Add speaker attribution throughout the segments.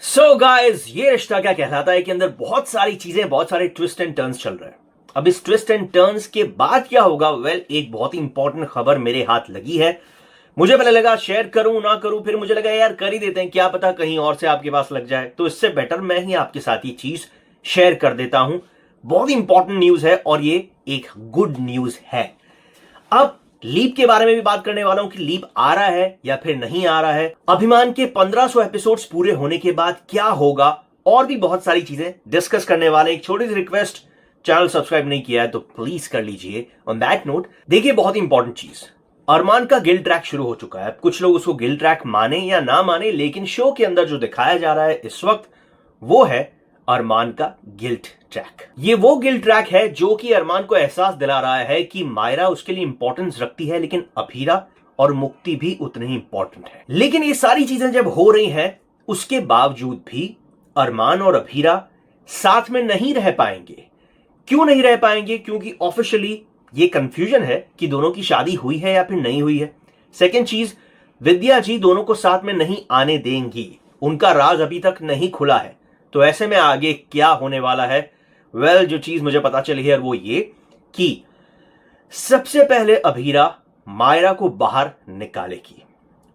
Speaker 1: So guys, ये रिश्ता क्या कहलाता है कि अंदर बहुत सारी चीजें, बहुत सारे ट्विस्ट एंड टर्न्स चल रहे हैं। अब इस ट्विस्ट एंड टर्न्स के बाद क्या होगा? एक बहुत ही इंपॉर्टेंट खबर मेरे हाथ लगी है। मुझे पहले लगा शेयर करूं ना करूं, फिर मुझे लगा यार कर ही देते हैं, क्या पता कहीं और से आपके पास लग जाए। तो इससे बेटर मैं ही आपके साथ ये चीज शेयर कर देता हूं। बहुत ही इंपॉर्टेंट न्यूज है और ये एक गुड न्यूज है। अब लीप के बारे में भी बात करने वाला हूं कि लीप आ रहा है या फिर नहीं आ रहा है। अभिमान के 1500 एपिसोड्स पूरे होने के बाद क्या होगा, और भी बहुत सारी चीजें डिस्कस करने वाले। एक छोटी सी रिक्वेस्ट, चैनल सब्सक्राइब नहीं किया है तो प्लीज कर लीजिए। ऑन दैट नोट, देखिए बहुत ही इंपॉर्टेंट चीज, अरमान का गिल्ड ट्रैक शुरू हो चुका है। कुछ लोग उसको गिल्ड ट्रैक माने या ना माने, लेकिन शो के अंदर जो दिखाया जा रहा है इस वक्त वो है अरमान का गिल्ट ट्रैक। ये वो गिल्ट ट्रैक है जो कि अरमान को एहसास दिला रहा है कि मायरा उसके लिए इंपॉर्टेंस रखती है, लेकिन अभीरा और मुक्ति भी उतनी ही इंपॉर्टेंट है। लेकिन ये सारी चीजें जब हो रही हैं, उसके बावजूद भी अरमान और अभीरा साथ में नहीं रह पाएंगे। क्यों नहीं रह पाएंगे? क्योंकि ऑफिशियली ये कंफ्यूजन है कि दोनों की शादी हुई है या फिर नहीं हुई है। सेकेंड चीज, विद्या जी दोनों को साथ में नहीं आने देंगी। उनका राज अभी तक नहीं खुला है। तो ऐसे में आगे क्या होने वाला है? जो चीज मुझे पता चली है वो ये कि सबसे पहले अभीरा मायरा को बाहर निकालेगी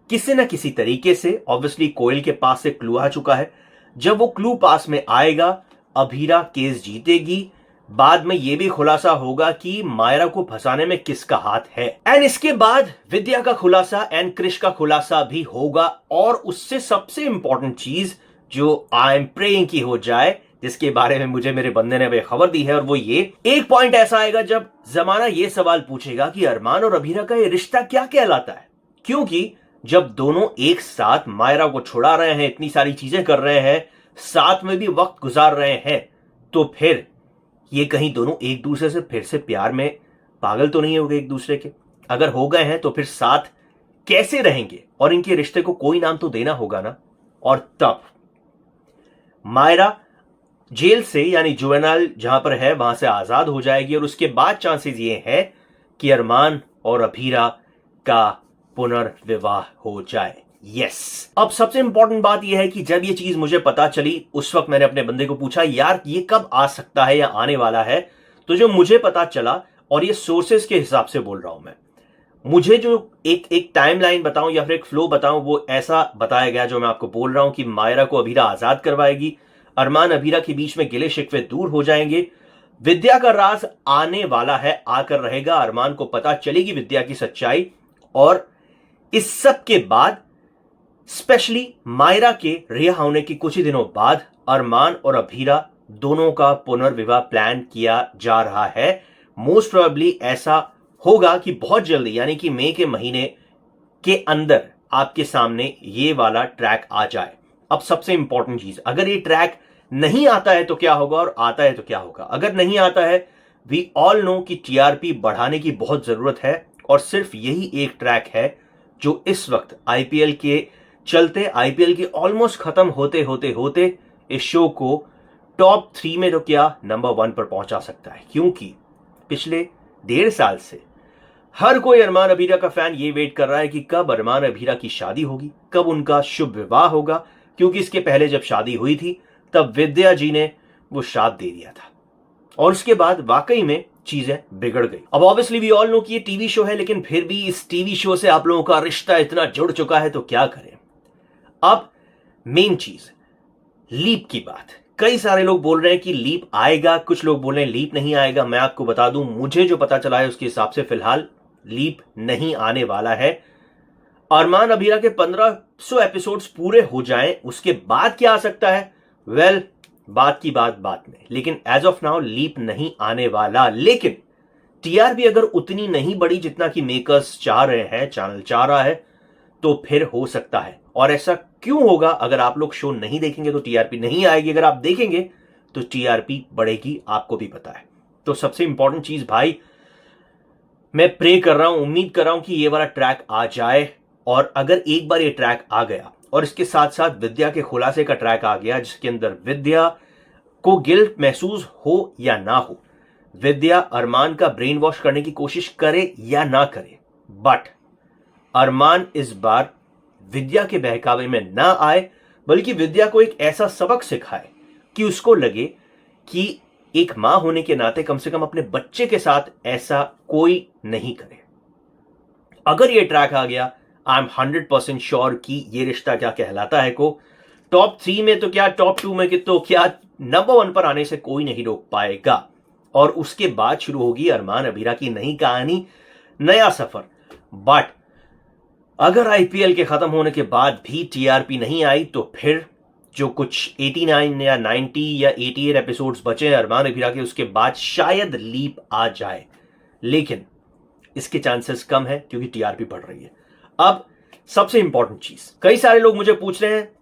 Speaker 1: किसी न किसी तरीके से। ऑब्वियसली कोयल के पास से क्लू आ चुका है। जब वो क्लू पास में आएगा, अभीरा केस जीतेगी। बाद में यह भी खुलासा होगा कि मायरा को फंसाने में किसका हाथ है। एंड इसके बाद विद्या का खुलासा एंड क्रिश का खुलासा भी होगा। और उससे सबसे इंपॉर्टेंट चीज जो आई एम प्रेइंग की हो जाए, जिसके बारे में मुझे मेरे बंदे ने खबर दी है, और वो ये एक पॉइंट ऐसा आएगा जब जमाना ये सवाल पूछेगा कि अरमान और अभीरा का ये रिश्ता क्या कहलाता है। क्योंकि जब दोनों एक साथ मायरा को छुड़ा रहे हैं, इतनी सारी चीजें कर रहे हैं, साथ में भी वक्त गुजार रहे हैं, तो फिर ये कहीं दोनों एक दूसरे से फिर से प्यार में पागल तो नहीं हो गए एक दूसरे के? अगर हो गए हैं तो फिर साथ कैसे रहेंगे? और इनके रिश्ते को कोई नाम तो देना होगा ना। और तब मायरा जेल से, यानी जुवेनाइल जहां पर है वहां से आजाद हो जाएगी। और उसके बाद चांसेस ये है कि अरमान और अभीरा का पुनर्विवाह हो जाए। यस। अब सबसे इंपॉर्टेंट बात यह है कि जब ये चीज मुझे पता चली, उस वक्त मैंने अपने बंदे को पूछा यार ये कब आ सकता है या आने वाला है। तो जो मुझे पता चला, और ये सोर्सेस के हिसाब से बोल रहा हूं मैं, मुझे जो एक टाइमलाइन बताऊं या फिर एक फ्लो बताऊं, वो ऐसा बताया गया जो मैं आपको बोल रहा हूं कि मायरा को अभीरा आजाद करवाएगी, अरमान अभीरा के बीच में गिले शिकवे दूर हो जाएंगे, विद्या का राज आने वाला है, आकर रहेगा, अरमान को पता चलेगी विद्या की सच्चाई। और इस सब के बाद स्पेशली मायरा के रिहा होने के कुछ ही दिनों बाद अरमान और अभीरा दोनों का पुनर्विवाह प्लान किया जा रहा है। मोस्ट प्रोबेबली ऐसा होगा कि बहुत जल्दी, यानी कि मई के महीने के अंदर आपके सामने ये वाला ट्रैक आ जाए। अब सबसे इंपॉर्टेंट चीज, अगर ये ट्रैक नहीं आता है तो क्या होगा, और आता है तो क्या होगा? अगर नहीं आता है, वी ऑल नो कि टीआरपी बढ़ाने की बहुत जरूरत है। और सिर्फ यही एक ट्रैक है जो इस वक्त आईपीएल के चलते, आईपीएल के ऑलमोस्ट खत्म होते होते होते इस शो को टॉप 3 में तो क्या नंबर 1 पर पहुंचा सकता है। क्योंकि पिछले 1.5 साल से हर कोई अरमान अभीरा का फैन ये वेट कर रहा है कि कब अरमान अभीरा की शादी होगी, कब उनका शुभ विवाह होगा। क्योंकि इसके पहले जब शादी हुई थी तब विद्या जी ने वो श्राप दे दिया था, और उसके बाद वाकई में चीजें बिगड़ गई। अब ऑब्वियसली वी ऑल नो कि ये टीवी शो है, लेकिन फिर भी इस टीवी शो से आप लोगों का रिश्ता इतना जुड़ चुका है तो क्या करें। अब मेन चीज, लीप की बात। कई सारे लोग बोल रहे हैं कि लीप आएगा, कुछ लोग बोल रहे हैं लीप नहीं आएगा। मैं आपको बता दूं, मुझे जो पता चला है उसके हिसाब से फिलहाल लीप नहीं आने वाला है। अरमान अभीरा के 1500 एपिसोड्स पूरे हो जाएं, उसके बाद क्या आ सकता है? बात की बात में, लेकिन एज ऑफ नाउ लीप नहीं आने वाला। लेकिन टीआरपी अगर उतनी नहीं बढ़ी जितना कि मेकर्स चाह रहे हैं, चैनल चाह रहा है, तो फिर हो सकता है। और ऐसा क्यों होगा? अगर आप लोग शो नहीं देखेंगे तो टीआरपी नहीं आएगी, अगर आप देखेंगे तो टीआरपी बढ़ेगी, आपको भी पता है। तो सबसे इंपॉर्टेंट चीज भाई, मैं प्रे कर रहा हूं, उम्मीद कर रहा हूं कि ये वाला ट्रैक आ जाए। और अगर एक बार ये ट्रैक आ गया और इसके साथ साथ विद्या के खुलासे का ट्रैक आ गया, जिसके अंदर विद्या को गिल्ट महसूस हो या ना हो, विद्या अरमान का ब्रेन वॉश करने की कोशिश करे या ना करे, बट अरमान इस बार विद्या के बहकावे में ना आए, बल्कि विद्या को एक ऐसा सबक सिखाए कि उसको लगे कि एक मां होने के नाते कम से कम अपने बच्चे के साथ ऐसा कोई नहीं करे। अगर ये ट्रैक आ गया, आई एम 100% श्योर कि ये रिश्ता क्या कहलाता है को टॉप 3 में तो क्या, टॉप 2 में तो क्या, नंबर 1 पर आने से कोई नहीं रोक पाएगा। और उसके बाद शुरू होगी अरमान अभीरा की नई कहानी, नया सफर। बट अगर आईपीएल के खत्म होने के बाद भी टीआरपी नहीं आई तो फिर जो कुछ 89 या 90 या 88 एपिसोड्स बचे हैं अरमान अभीरा के, उसके बाद शायद लीप आ जाए, लेकिन इसके चांसेस कम है क्योंकि टीआरपी बढ़ रही है। अब सबसे इंपॉर्टेंट चीज, कई सारे लोग मुझे पूछ रहे हैं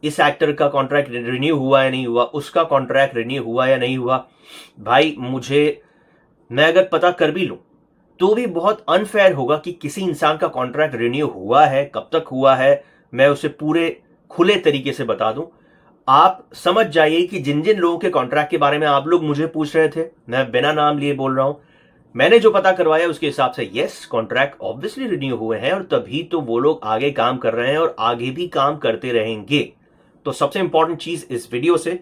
Speaker 1: इस एक्टर का कॉन्ट्रैक्ट रिन्यू हुआ या नहीं हुआ, उसका कॉन्ट्रैक्ट रिन्यू हुआ या नहीं हुआ। भाई मैं अगर पता कर भी लूं तो भी बहुत अनफेयर होगा कि किसी इंसान का कॉन्ट्रैक्ट रिन्यू हुआ है, कब तक हुआ है, मैं उसे पूरे खुले तरीके से बता दूं। आप समझ जाइए कि जिन जिन लोगों के कॉन्ट्रैक्ट के बारे में आप लोग मुझे पूछ रहे थे, मैं बिना नाम लिए बोल रहा हूं, मैंने जो पता करवाया उसके हिसाब से यस, कॉन्ट्रैक्ट ऑब्वियसली रिन्यू हुए हैं और तभी तो वो लोग आगे काम कर रहे हैं और आगे भी काम करते रहेंगे। तो सबसे इंपॉर्टेंट चीज इस वीडियो से,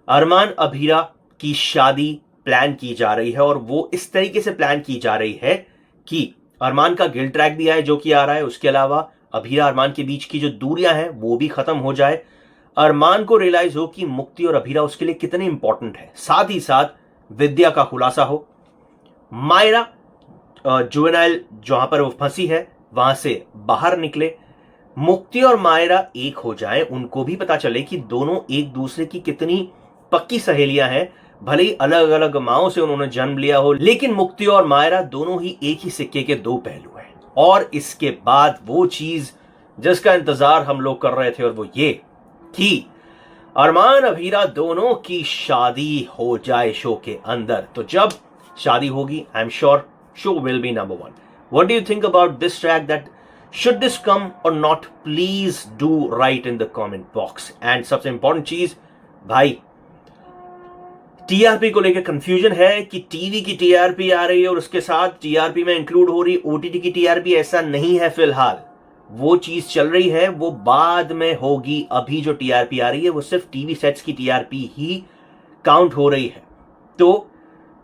Speaker 1: अरमान अभीरा की शादी प्लान की जा रही है और वो इस तरीके से प्लान की जा रही है कि अरमान का गिल ट्रैक भी आए जो कि आ रहा है, उसके अलावा अभीरा अरमान के बीच की जो दूरियां हैं वो भी खत्म हो जाए, अरमान को रियलाइज हो कि मुक्ति और अभीरा उसके लिए कितने इंपॉर्टेंट है, साथ ही साथ विद्या का खुलासा हो, मायरा जुवेनाइल जहां पर वो फंसी है वहां से बाहर निकले, मुक्ति और मायरा एक हो जाएं, उनको भी पता चले कि दोनों एक दूसरे की कितनी पक्की सहेलियां हैं, भले ही अलग अलग माओं से उन्होंने जन्म लिया हो, लेकिन मुक्ति और मायरा दोनों ही एक ही सिक्के के दो पहलू हैं। और इसके बाद वो चीज जिसका इंतजार हम लोग कर रहे थे और वो ये कि अरमान अभीरा दोनों की शादी हो जाए शो के अंदर। तो जब शादी होगी I am sure show will be number 1। What do you think about this track, that should this come or not? Please do write in the comment box। and सबसे इंपॉर्टेंट चीज भाई, टीआरपी को लेकर कंफ्यूजन है कि TV की TRP आ रही है और उसके साथ टीआरपी में इंक्लूड हो रही ओटीटी की टीआरपी, ऐसा नहीं है फिलहाल। वो चीज चल रही है, वो बाद में होगी। अभी जो टीआरपी आ रही है वो सिर्फ टीवी सेट्स की टीआरपी ही काउंट हो रही है। तो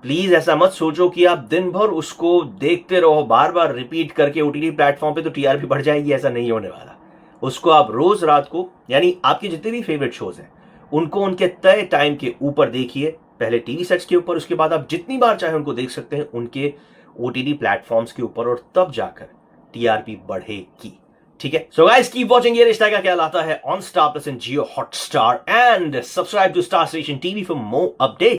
Speaker 1: प्लीज ऐसा मत सोचो कि आप दिन भर उसको देखते रहो बार बार रिपीट करके ओटीटी प्लेटफॉर्म पे तो टीआरपी बढ़ जाएगी, ऐसा नहीं होने वाला। उसको आप रोज रात को, यानी आपके जितने भी फेवरेट शोज हैं उनको उनके तय टाइम के ऊपर देखिए, पहले टीवी सेट्स के ऊपर, उसके बाद आप जितनी बार चाहे उनको देख सकते हैं उनके ओटीटी प्लेटफॉर्म्स के ऊपर, और तब जाकर टीआरपी बढ़ेगी। ठीक है, सो गाइस कीप वॉचिंग ये रिश्ता क्या कहलाता है on Star Plus and Jio Hotstar, and subscribe to Star Station TV for more update.